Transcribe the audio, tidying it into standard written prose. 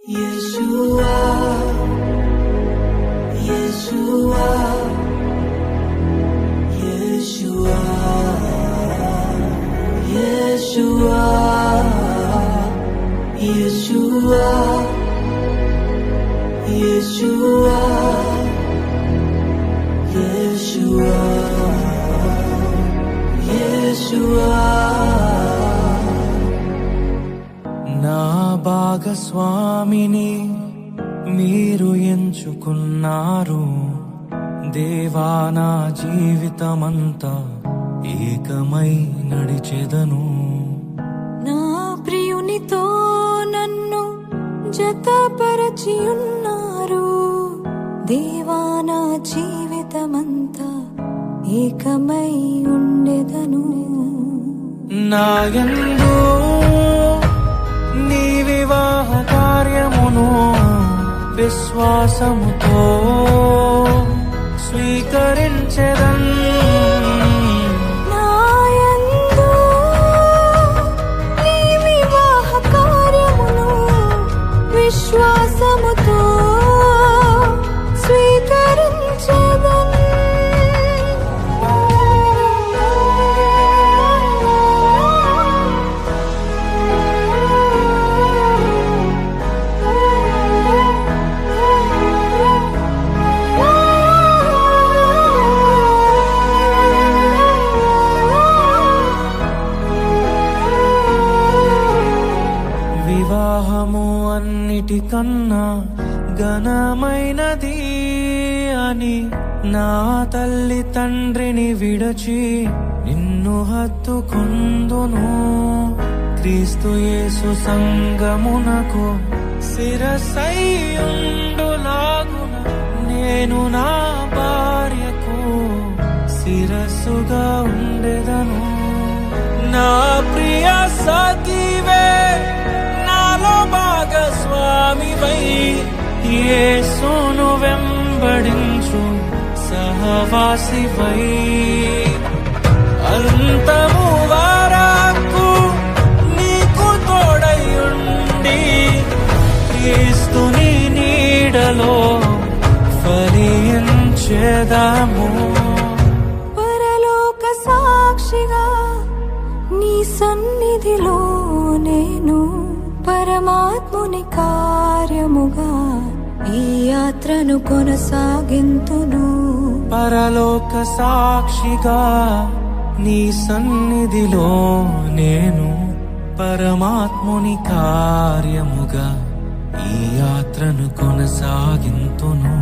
Yeshua, Yeshua, Yeshua, Yeshua, Yeshua, Yeshua, Yeshua, Yeshua. నా భాగస్వామిని మీరు ఎంచుకున్నారు దేవా, నా జీవితమంతా ఏకమై నడిచెదను. నా ప్రియునితో నన్ను జతపరచి ఉన్నారు దేవా, నా జీవితమంతా ఏకమై ఉండెదను. నా యందు నీ వివాహ కార్యమును విశ్వాసముతో స్వీకరించెదన్. నా యందు నీ వివాహ కార్యమును విశ్వాసముతో స్వీకరించెదన్. వివాహము అన్నిటికన్నా ఘనమైనది అని నా తల్లి తండ్రిని విడచి నిన్ను హత్తుకొందును. క్రీస్తు యేసు సంగమునకు శిరస్సైయుండులాగున నేను నా భార్యకు శిరస్సుగా ఉండెదను. నా ప్రియ సఖివే నాలో భాగస్వామివై యేసును వెంబడించు సహవాసివై అంతము వరకు నీకు తోడై ఉండి క్రీస్తుని నీడలో ఫలించెదము. పరలోక సాక్షిగా నీ సన్నిధిలో నేను పరమాత్ముని కార్యముగా ఈ యాత్రను కొనసాగింతును. పరలోక సాక్షిగా నీ సన్నిధిలో నేను పరమాత్ముని కార్యముగా ఈ యాత్రను కొనసాగింతును.